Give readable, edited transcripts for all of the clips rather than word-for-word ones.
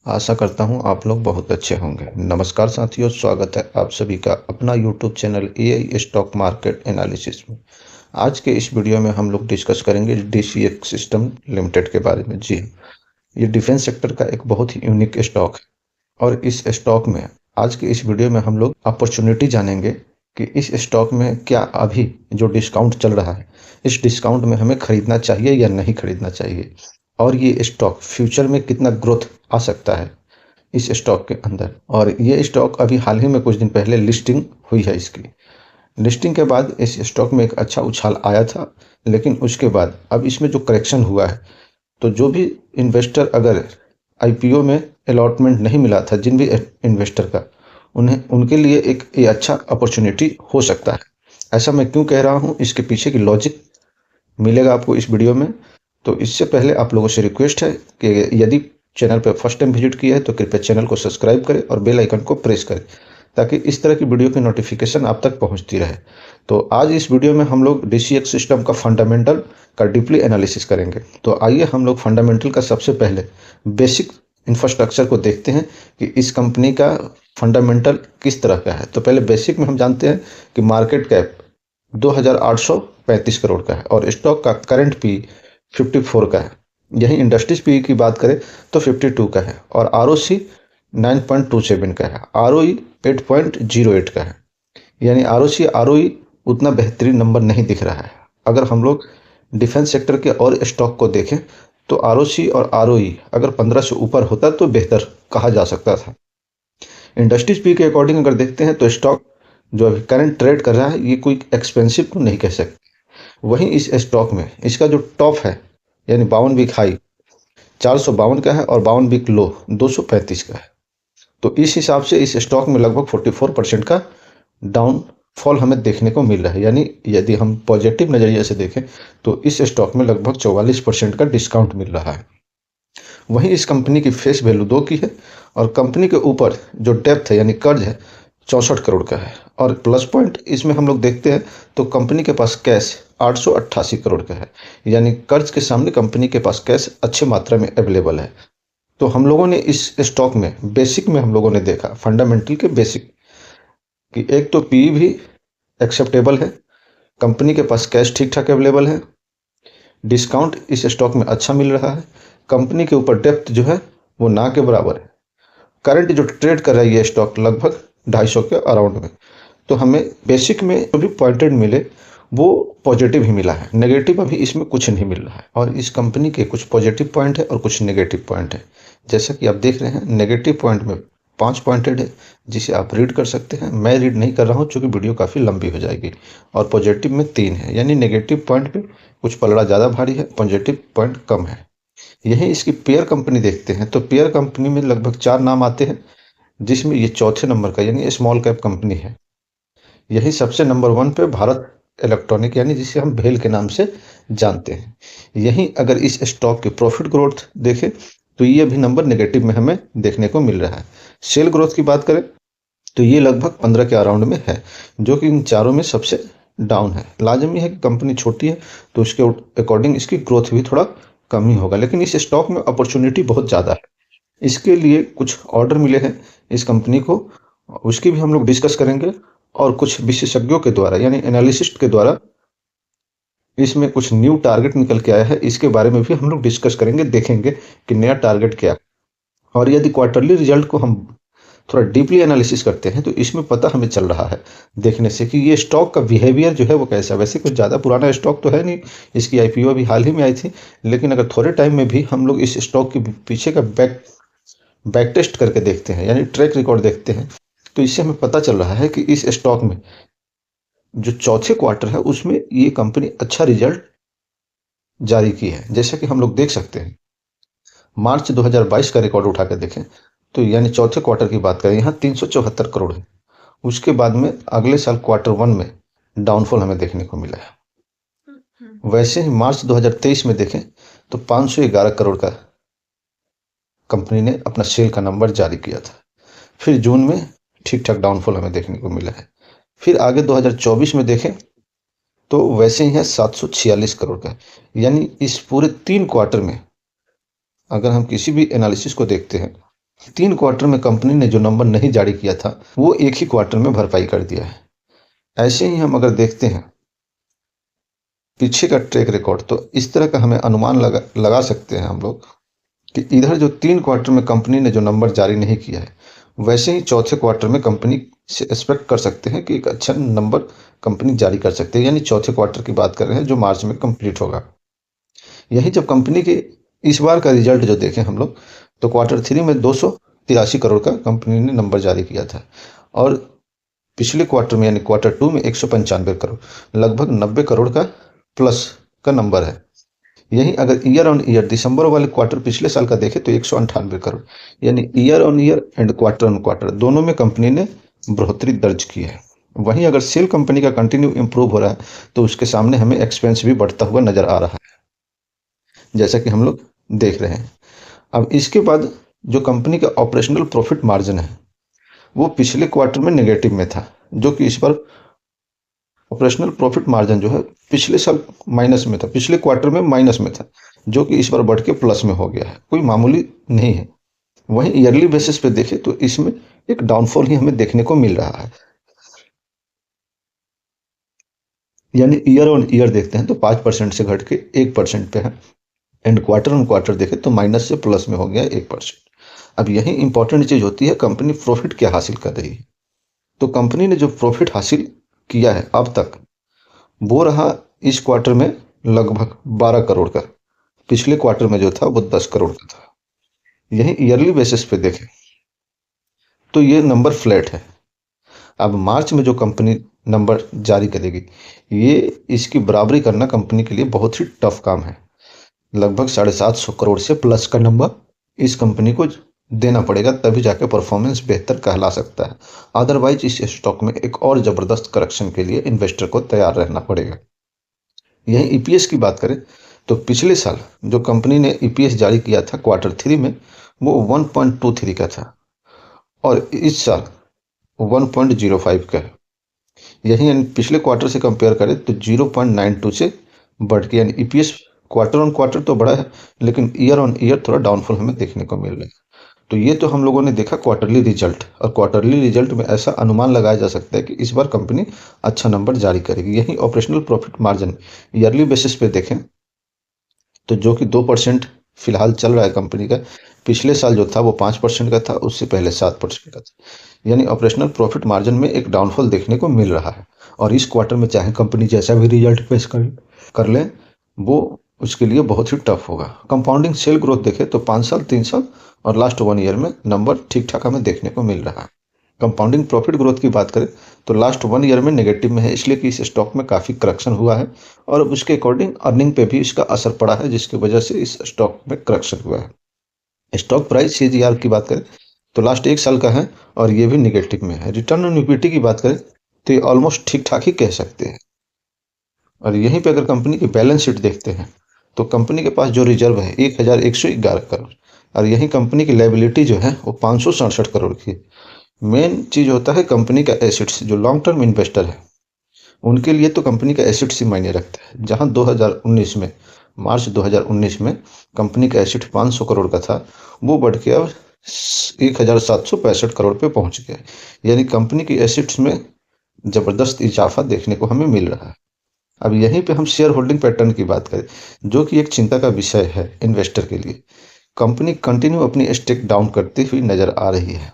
आशा करता हूँ आप लोग बहुत अच्छे होंगे। नमस्कार साथियों, स्वागत है आप सभी का अपना YouTube channel AI stock market analysis में। आज के इस वीडियो में हम लोग डिस्कस करेंगे डीसीएक्स सिस्टम लिमिटेड के बारे में। जी, ये डिफेंस सेक्टर का एक बहुत ही यूनिक स्टॉक है और इस स्टॉक में आज के इस वीडियो में हम लोग अपॉर्चुनिटी जानेंगे कि इस स्टॉक में क्या अभी जो डिस्काउंट चल रहा है, इस डिस्काउंट में हमें खरीदना चाहिए या नहीं खरीदना चाहिए, और ये स्टॉक फ्यूचर में कितना ग्रोथ आ सकता है इस स्टॉक के अंदर। और ये स्टॉक अभी हाल ही में कुछ दिन पहले लिस्टिंग हुई है। इसकी लिस्टिंग के बाद इस स्टॉक में एक अच्छा उछाल आया था, लेकिन उसके बाद अब इसमें जो करेक्शन हुआ है, तो जो भी इन्वेस्टर अगर आईपीओ में अलॉटमेंट नहीं मिला था, जिन भी इन्वेस्टर का, उन्हें उनके लिए एक ये अच्छा अपॉर्चुनिटी हो सकता है। ऐसा मैं क्यों कह रहा हूँ, इसके पीछे की लॉजिक मिलेगा आपको इस वीडियो में। तो इससे पहले आप लोगों से रिक्वेस्ट है कि यदि चैनल पर फर्स्ट टाइम विजिट किया है तो कृपया चैनल को सब्सक्राइब करें और बेल आइकन को प्रेस करें, ताकि इस तरह की वीडियो की नोटिफिकेशन आप तक पहुंचती रहे। तो आज इस वीडियो में हम लोग डीसीएक्स सिस्टम का फंडामेंटल का डीपली एनालिसिस करेंगे। तो आइए हम लोग फंडामेंटल का सबसे पहले बेसिक इंफ्रास्ट्रक्चर को देखते हैं कि इस कंपनी का फंडामेंटल किस तरह का है। तो पहले बेसिक में हम जानते हैं कि मार्केट कैप 2835 करोड़ का है और स्टॉक का करंट पी 54 का है। यही इंडस्ट्रीज पी की बात करें तो 52 का है और आरओसी 9.27 का है, आरओई 8.08 का है। यानी आरओसी आरओई उतना बेहतरीन नंबर नहीं दिख रहा है। अगर हम लोग डिफेंस सेक्टर के और स्टॉक को देखें तो आरओसी और आरओई अगर 15 से ऊपर होता तो बेहतर कहा जा सकता था। इंडस्ट्रीज पी के अकॉर्डिंग अगर देखते हैं तो स्टॉक जो अभी करंट ट्रेड कर रहा है, ये कोई एक्सपेंसिव तो नहीं कह सकते। वहीं इस स्टॉक में इसका जो टॉप है यानी 52 वीक हाई 452 का है और 52 वीक लो 235 का है। तो इस हिसाब से इस स्टॉक में लगभग 44% का डाउनफॉल हमें देखने को मिल रहा है। यानी यदि हम पॉजिटिव नज़रिए से देखें तो इस स्टॉक में लगभग 44% का डिस्काउंट मिल रहा है। वहीं इस कंपनी की फेस वैल्यू 2 की है और कंपनी के ऊपर जो डेप्थ है यानी कर्ज है 64 करोड़ का है। और प्लस पॉइंट इसमें हम लोग देखते हैं तो कंपनी के पास कैश 888 करोड़ का है। यानी कर्ज के सामने कंपनी के पास कैश अच्छे मात्रा में अवेलेबल है। तो हम लोगों ने इस स्टॉक में बेसिक में हम लोगों ने देखा फंडामेंटल के बेसिक कि एक तो पी भी एक्सेप्टेबल है, कंपनी के पास कैश ठीक ठाक अवेलेबल है, डिस्काउंट इस स्टॉक में अच्छा मिल रहा है, कंपनी के ऊपर डेप्थ जो है वो ना के बराबर है। करंट जो ट्रेड कर रहा है ये स्टॉक लगभग 250 के अराउंड में। तो हमें बेसिक में जो भी पॉइंटेड मिले वो पॉजिटिव ही मिला है, नेगेटिव अभी इसमें कुछ नहीं मिल रहा है। और इस कंपनी के कुछ पॉजिटिव पॉइंट है और कुछ नेगेटिव पॉइंट है। जैसा कि आप देख रहे हैं, नेगेटिव पॉइंट में 5 पॉइंटेड है जिसे आप रीड कर सकते हैं। मैं रीड नहीं कर रहा हूँ चूँकि वीडियो काफ़ी लंबी हो जाएगी। और पॉजिटिव में 3 है, यानी नेगेटिव पॉइंट पे कुछ पलड़ा ज़्यादा भारी है, पॉजिटिव पॉइंट कम है। यही इसकी पेयर कंपनी देखते हैं तो पेयर कंपनी में लगभग 4 नाम आते हैं, जिसमें ये चौथे नंबर का यानी स्मॉल कैप कंपनी है। यही सबसे नंबर 1 पे भारत इलेक्ट्रॉनिक यानी जिसे हम भेल के नाम से जानते हैं। यही अगर इस स्टॉक की प्रॉफिट ग्रोथ देखें तो ये भी नंबर नेगेटिव में हमें देखने को मिल रहा है। सेल ग्रोथ की बात करें तो ये लगभग 15 के अराउंड में है, जो कि इन चारों में सबसे डाउन है। लाजमी है कि कंपनी छोटी है तो उसके अकॉर्डिंग इसकी ग्रोथ भी थोड़ा कम ही होगा, लेकिन इस स्टॉक में अपॉर्चुनिटी बहुत ज़्यादा है। इसके लिए कुछ ऑर्डर मिले हैं इस कंपनी को, उसकी भी हम लोग डिस्कस करेंगे। और कुछ विशेषज्ञों के द्वारा यानी एनालिसिस्ट के द्वारा इसमें कुछ न्यू टारगेट निकल के आया है, इसके बारे में भी हम लोग डिस्कस करेंगे, देखेंगे कि नया टारगेट क्या है। और यदि क्वार्टरली रिजल्ट को हम थोड़ा डीपली एनालिसिस करते हैं तो इसमें पता हमें चल रहा है देखने से कि ये स्टॉक का बिहेवियर जो है वो कैसा है। वैसे कुछ ज़्यादा पुराना स्टॉक तो है नहीं, इसकी आईपीओ अभी हाल ही में आई थी, लेकिन अगर थोड़े टाइम में भी हम लोग इस स्टॉक के पीछे का बैक टेस्ट करके देखते हैं यानी ट्रैक रिकॉर्ड देखते हैं, तो इससे हमें पता चल रहा है कि इस स्टॉक में जो चौथे क्वार्टर है उसमें ये कंपनी अच्छा रिजल्ट जारी की है। जैसा कि हम लोग देख सकते हैं, मार्च 2022 का रिकॉर्ड उठा कर देखें तो यानी चौथे क्वार्टर की बात करें, यहाँ 374 करोड़ है। उसके बाद में अगले साल क्वार्टर 1 में डाउनफॉल हमें देखने को मिला है। वैसे ही मार्च 2023 में देखें तो 511 करोड़ का कंपनी ने अपना सेल का नंबर जारी किया था। फिर जून में ठीक ठाक डाउनफॉल हमें देखने को मिला है। फिर आगे 2024 में देखें तो वैसे ही है 746 करोड़ का। यानी इस पूरे 3 क्वार्टर में अगर हम किसी भी एनालिसिस को देखते हैं 3 क्वार्टर में कंपनी ने जो नंबर नहीं जारी किया था वो एक ही क्वार्टर में भरपाई कर दिया है। ऐसे ही हम अगर देखते हैं पीछे का ट्रैक रिकॉर्ड, तो इस तरह का हमें अनुमान लगा सकते हैं हम लोग कि इधर जो 3 क्वार्टर में कंपनी ने जो नंबर जारी नहीं किया है, वैसे ही चौथे क्वार्टर में कंपनी से एक्सपेक्ट कर सकते हैं कि एक अच्छा नंबर कंपनी जारी कर सकते हैं। यानी चौथे क्वार्टर की बात कर रहे हैं जो मार्च में कंप्लीट होगा। यही जब कंपनी के इस बार का रिजल्ट जो देखें हम लोग, तो क्वार्टर 3 में 283 करोड़ का कंपनी ने नंबर जारी किया था, और पिछले क्वार्टर में यानी क्वार्टर 2 में 195 करोड़, लगभग 90 करोड़ का प्लस का नंबर है। यही अगर ईयर ऑन ईयर दिसंबर वाले क्वार्टर पिछले साल का देखें तो 198 करोड़, यानी year on year and quarter on quarter दोनों में कंपनी ने बढ़ोतरी दर्ज की है। वहीं अगर सेल कंपनी का कंटिन्यू इंप्रूव हो रहा है तो उसके सामने हमें एक्सपेंस भी बढ़ता हुआ नजर आ रहा है, जैसा कि हम लोग देख रहे हैं। अब इसके बाद जो कंपनी का ऑपरेशनल प्रॉफिट मार्जिन है वो पिछले क्वार्टर में नेगेटिव में था, जो कि इस बार ऑपरेशनल प्रॉफिट मार्जिन जो है पिछले साल माइनस में था, पिछले क्वार्टर में माइनस में था, जो कि इस बार बढ़ के प्लस में हो गया है, कोई मामूली नहीं है। वहीं ईयरली बेसिस पे देखें तो इसमें एक डाउनफॉल ही हमें देखने को मिल रहा है। यानी ईयर ऑन ईयर देखते हैं तो 5% से घट के 1% पे है, एंड क्वार्टर ऑन क्वार्टर देखें तो माइनस से प्लस में हो गया 1%। अब यही इंपॉर्टेंट चीज होती है, कंपनी प्रॉफिट क्या हासिल कर रही है। तो कंपनी ने जो प्रॉफिट हासिल किया है अब तक वो रहा इस क्वार्टर में लगभग 12 करोड़ का, पिछले क्वार्टर में जो था वो 10 करोड़ का था। यही ईयरली बेसिस पे देखें तो ये नंबर फ्लैट है। अब मार्च में जो कंपनी नंबर जारी करेगी, ये इसकी बराबरी करना कंपनी के लिए बहुत ही टफ काम है। लगभग 750 करोड़ से प्लस का नंबर इस कंपनी को देना पड़ेगा, तभी जाके परफॉर्मेंस बेहतर कहला सकता है। अदरवाइज इस स्टॉक में एक और जबरदस्त करेक्शन के लिए इन्वेस्टर को तैयार रहना पड़ेगा। यही ईपीएस की बात करें तो पिछले साल जो कंपनी ने ईपीएस जारी किया था क्वार्टर 3 में वो 1.23 का था, और इस साल 1.05 का है। यही यानी पिछले क्वार्टर से कंपेयर करें तो 0.92 से बढ़ के, यानी ईपीएस क्वार्टर ऑन क्वार्टर तो बढ़ा है, लेकिन ईयर ऑन ईयर थोड़ा डाउनफॉल हमें देखने को मिल रहा है। तो ये तो हम लोगों ने देखा क्वार्टरली रिजल्ट, और क्वार्टरली रिजल्ट में ऐसा अनुमान लगाया जा सकता है कि इस बार कंपनी अच्छा नंबर जारी करेगी। यही operational profit margin yearly basis पे देखें तो जो कि 2% फिलहाल चल रहा है कंपनी का, पिछले साल जो था वो 5% का था, उससे पहले 7% का था। यानी ऑपरेशनल प्रॉफिट मार्जिन में एक डाउनफॉल देखने को मिल रहा है, और इस क्वार्टर में चाहे कंपनी जैसा भी रिजल्ट पेश कर ले वो उसके लिए बहुत ही टफ होगा। कंपाउंडिंग सेल ग्रोथ देखें तो 5 साल, 3 साल और लास्ट 1 ईयर में नंबर ठीक ठाक हमें देखने को मिल रहा है। कंपाउंडिंग प्रॉफिट ग्रोथ की बात करें तो लास्ट 1 ईयर में नेगेटिव में है, इसलिए कि इस स्टॉक में काफ़ी करेक्शन हुआ है, और उसके अकॉर्डिंग अर्निंग पे भी इसका असर पड़ा है, जिसकी वजह से इस स्टॉक में करेक्शन हुआ है। स्टॉक प्राइस सीजीआर की बात करें तो लास्ट 1 साल का है, और ये भी निगेटिव में है। रिटर्न ऑन इक्विटी की बात करें तो ये ऑलमोस्ट ठीक ठाक ही कह सकते हैं। और यहीं पे अगर कंपनी की बैलेंस शीट देखते हैं तो कंपनी के पास जो रिजर्व है 1111 करोड़, और यही कंपनी की लाइबिलिटी जो है वो 567 करोड़ की है। मेन चीज होता है कंपनी का एसेट्स, जो लॉन्ग टर्म इन्वेस्टर है उनके लिए तो कंपनी का एसेट्स ही मायने रखता है। जहां 2019 में, मार्च 2019 में कंपनी का एसेट 500 करोड़ का था, वो बढ़ के अब 1765 करोड़ पे पहुंच गया। यानी कंपनी की एसेट्स में जबरदस्त इजाफा देखने को हमें मिल रहा है। अब यहीं पे हम शेयर होल्डिंग पैटर्न की बात करें, जो कि एक चिंता का विषय है इन्वेस्टर के लिए। कंपनी कंटिन्यू अपनी स्टेक डाउन करती हुई नजर आ रही है।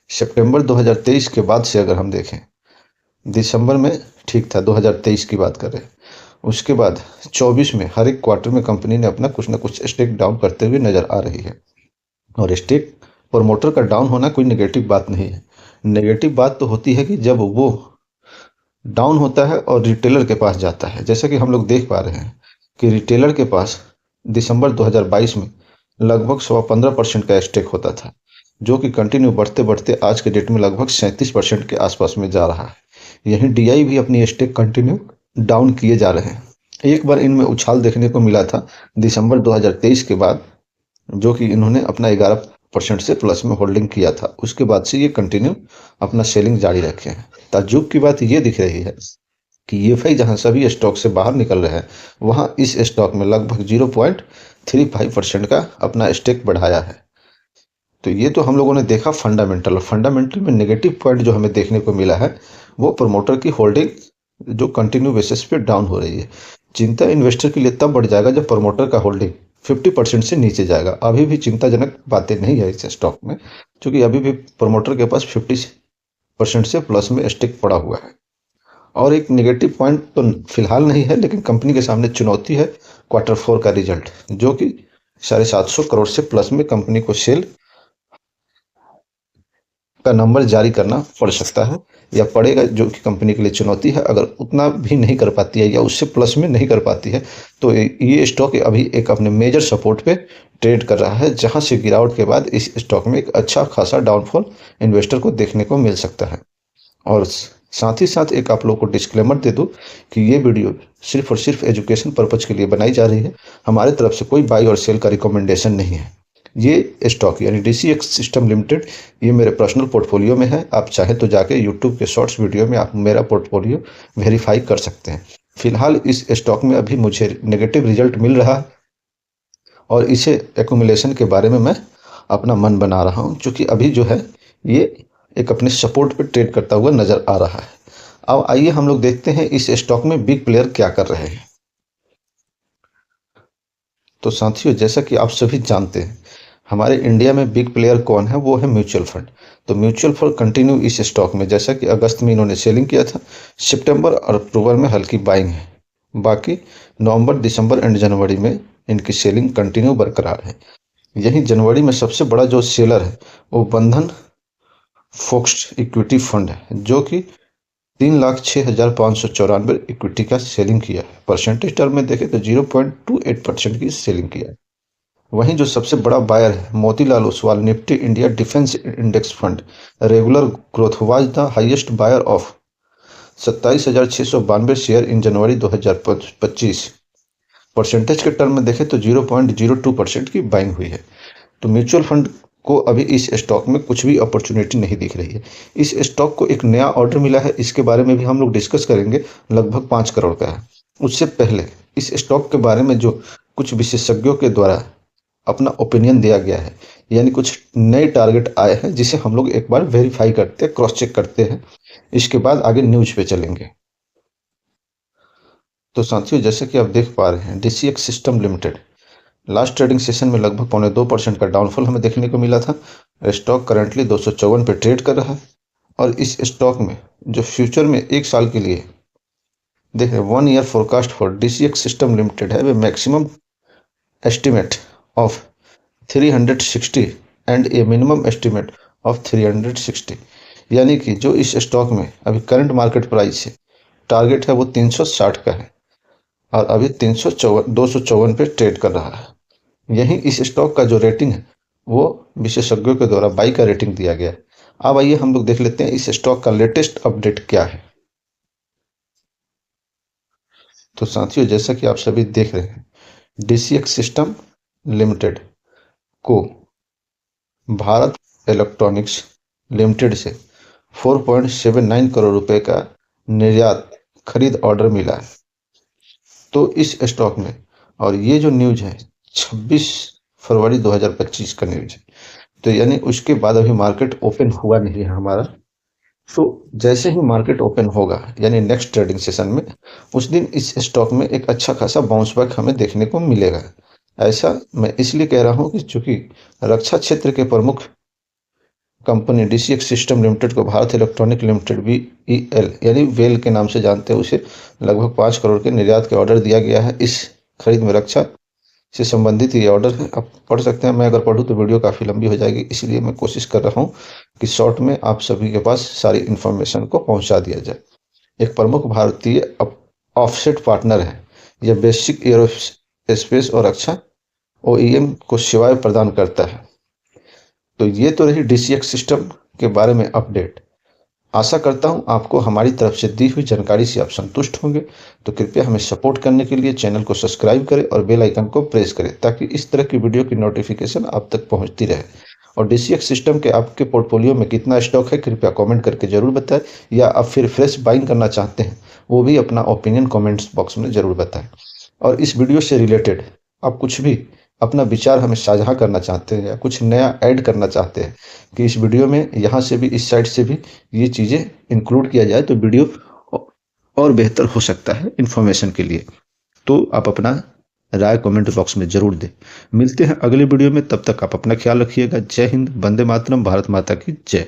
सितंबर 2023 के बाद से अगर हम देखें, दिसंबर में ठीक था, 2023 की बात कर रहे हैं, उसके बाद 24 में हर एक क्वार्टर में कंपनी ने अपना कुछ ना कुछ स्टेक डाउन करते हुए नजर आ रही है। और स्टेक प्रमोटर का डाउन होना कोई नेगेटिव बात नहीं है। नेगेटिव बात तो होती है कि जब वो डाउन होता है और रिटेलर के पास जाता है, जैसा कि हम लोग देख पा रहे हैं कि रिटेलर के पास दिसंबर 2022 में लगभग 15% का स्टेक होता था, जो कि कंटिन्यू बढ़ते बढ़ते आज के डेट में लगभग 37% के आसपास में जा रहा है। यहीं डीआई भी अपनी स्टेक कंटिन्यू डाउन किए जा रहे हैं। एक बार इनमें उछाल देखने को मिला था दिसंबर 2023 के बाद, जो कि इन्होंने अपना 11% से प्लस में होल्डिंग किया था। उसके बाद से ये कंटिन्यू अपना सेलिंग जारी रखे हैं। ताज्जुब की बात ये दिख रही है कि ईएफआई जहां सभी स्टॉक से बाहर निकल रहे हैं, वहां इस स्टॉक में लगभग 0.35% का अपना स्टेक बढ़ाया है। तो ये तो हम लोगों ने देखा फंडामेंटल, और फंडामेंटल में नेगेटिव पॉइंट जो हमें देखने को मिला है वो प्रमोटर की होल्डिंग जो कंटिन्यू बेसिस पे डाउन हो रही है। चिंता इन्वेस्टर के लिए तब बढ़ जाएगा जब प्रमोटर का होल्डिंग 50% से नीचे जाएगा। अभी भी चिंताजनक बातें नहीं है इस स्टॉक में, क्योंकि अभी भी प्रमोटर के पास 50% से प्लस में स्टिक पड़ा हुआ है। और एक नेगेटिव पॉइंट तो फिलहाल नहीं है, लेकिन कंपनी के सामने चुनौती है Q4 का रिजल्ट, जो कि 750 करोड़ से प्लस में कंपनी को सेल का नंबर जारी करना पड़ सकता है या पड़ेगा, जो कि कंपनी के लिए चुनौती है। अगर उतना भी नहीं कर पाती है या उससे प्लस में नहीं कर पाती है तो ये स्टॉक अभी एक अपने मेजर सपोर्ट पे ट्रेड कर रहा है, जहां से गिरावट के बाद इस स्टॉक में एक अच्छा खासा डाउनफॉल इन्वेस्टर को देखने को मिल सकता है। और साथ ही साथ एक आप लोग को डिस्क्लेमर दे दूं कि ये वीडियो सिर्फ और सिर्फ एजुकेशन पर्पज के लिए बनाई जा रही है। हमारे तरफ से कोई बाई और सेल का रिकमेंडेशन नहीं है। ये स्टॉक यानी DCX सिस्टम लिमिटेड ये मेरे पर्सनल पोर्टफोलियो में है। आप चाहें तो जाके यूट्यूब के शॉर्ट्स वीडियो में आप मेरा पोर्टफोलियो वेरीफाई कर सकते हैं। फिलहाल इस स्टॉक में अभी मुझे नेगेटिव रिजल्ट मिल रहा है और इसे एक्यूमुलेशन के बारे में मैं अपना मन बना रहा हूं, क्योंकि अभी जो है ये एक अपने सपोर्ट पे ट्रेड करता हुआ नजर आ रहा है। अब आइए हम लोग देखते हैं इस स्टॉक में बिग प्लेयर क्या कर रहे हैं। तो साथियों, जैसा कि आप सभी जानते हैं, हमारे इंडिया में बिग प्लेयर कौन है, वो है म्यूचुअल फंड। तो म्यूचुअल फंड कंटिन्यू इस स्टॉक में, जैसा कि अगस्त में इन्होंने सेलिंग किया था, सितंबर और अक्टूबर में हल्की बाइंग है, बाकी नवंबर, दिसंबर एंड जनवरी में इनकी सेलिंग कंटिन्यू बरकरार है। यही जनवरी में सबसे बड़ा जो सेलर है वो बंधन फोक्स्ड इक्विटी फंड है, जो कि 3,06,594 इक्विटी का सेलिंग किया है। परसेंटेज टर्म में देखें तो 0.28% की सेलिंग किया है। वहीं जो सबसे बड़ा बायर है Motilal Oswal Nifty India defence index fund regular growth was the highest buyer of 27,692 share in January 2025। Percentage के टर्म में देखें तो 0.02% की बाइंग हुई है। तो म्यूचुअल फंड को अभी इस स्टॉक में कुछ भी अपॉर्चुनिटी नहीं दिख रही है। इस स्टॉक को एक नया ऑर्डर मिला है, इसके बारे में भी हम लोग डिस्कस करेंगे, लगभग 5 करोड़ का है। उससे पहले इस स्टॉक के बारे में जो कुछ विशेषज्ञों के द्वारा अपना ओपिनियन दिया गया है, यानी कुछ नए टारगेट आए हैं, जिसे हम लोग एक बार वेरीफाई करते हैं, क्रॉस चेक करते हैं, इसके बाद आगे न्यूज पे चलेंगे। तो साथियों, जैसे कि आप देख पा रहे हैं, DCX system limited last trading session में लगभग 0.25% का डाउनफॉल हमें देखने को मिला था। स्टॉक करंटली 254 पे ट्रेड कर रहा है और इस स्टॉक में जो फ्यूचर में एक साल के लिए देख रहे 1 year forecast for DCX system limited है, वे maximum estimate of 360 and a minimum estimate of 360, यानी कि जो इस स्टॉक में अभी करंट मार्केट प्राइस है, टारगेट है वो 360 का है और अभी 254 पे ट्रेड कर रहा है। यही इस स्टॉक का जो रेटिंग है वो विशेषज्ञों के द्वारा बाई का रेटिंग दिया गया है। अब आइए हम लोग देख लेते हैं इस स्टॉक का लेटेस्ट अपडेट क्या है। तो साथियों, जैसा कि आप सभी देख रहे हैं, DCX सिस्टम लिमिटेड को भारत इलेक्ट्रॉनिक्स लिमिटेड से 4.79 करोड़ रुपए का निर्यात खरीद ऑर्डर मिला है। तो इस स्टॉक में, और ये जो न्यूज है 26 फरवरी 2025 का न्यूज है, तो यानी उसके बाद अभी मार्केट ओपन हुआ नहीं है हमारा। तो जैसे ही मार्केट ओपन होगा यानी नेक्स्ट ट्रेडिंग सेशन में, उस दिन इस स्टॉक में एक अच्छा खासा बाउंस बैक हमें देखने को मिलेगा। ऐसा मैं इसलिए कह रहा हूं कि चूंकि रक्षा क्षेत्र के प्रमुख कंपनी DCX सिस्टम लिमिटेड को भारत इलेक्ट्रॉनिक लिमिटेड VEL यानी वेल के नाम से जानते हैं, उसे लगभग 5 करोड़ के निर्यात के ऑर्डर दिया गया है। इस खरीद में रक्षा से संबंधित ये ऑर्डर है, आप पढ़ सकते हैं। मैं अगर पढ़ूँ तो वीडियो काफ़ी लंबी हो जाएगी, इसलिए मैं कोशिश कर रहा हूँ कि शॉर्ट में आप सभी के पास सारी इन्फॉर्मेशन को पहुँचा दिया जाए। एक प्रमुख भारतीय ऑफसेट पार्टनर है, यह बेसिक एरोस्पेस और रक्षा OEM को सेवाएं प्रदान करता है। तो ये तो रही DCX सिस्टम के बारे में अपडेट। आशा करता हूं आपको हमारी तरफ से दी हुई जानकारी से आप संतुष्ट होंगे। तो कृपया हमें सपोर्ट करने के लिए चैनल को सब्सक्राइब करें और बेल आइकन को प्रेस करें, ताकि इस तरह की वीडियो की नोटिफिकेशन आप तक पहुंचती रहे। और DCX सिस्टम के आपके पोर्टफोलियो में कितना स्टॉक है, कृपया कमेंट करके जरूर बताएं, या आप फिर फ्रेश बाइंग करना चाहते हैं वो भी अपना ओपिनियन कमेंट्स बॉक्स में जरूर बताएं। और इस वीडियो से रिलेटेड आप कुछ भी अपना विचार हमें साझा करना चाहते हैं या कुछ नया ऐड करना चाहते हैं कि इस वीडियो में यहाँ से भी, इस साइड से भी ये चीज़ें इंक्लूड किया जाए, तो वीडियो और बेहतर हो सकता है इन्फॉर्मेशन के लिए। तो आप अपना राय कमेंट बॉक्स में ज़रूर दें। मिलते हैं अगले वीडियो में, तब तक आप अपना ख्याल रखिएगा। जय हिंद, वंदे मातरम, भारत माता की जय।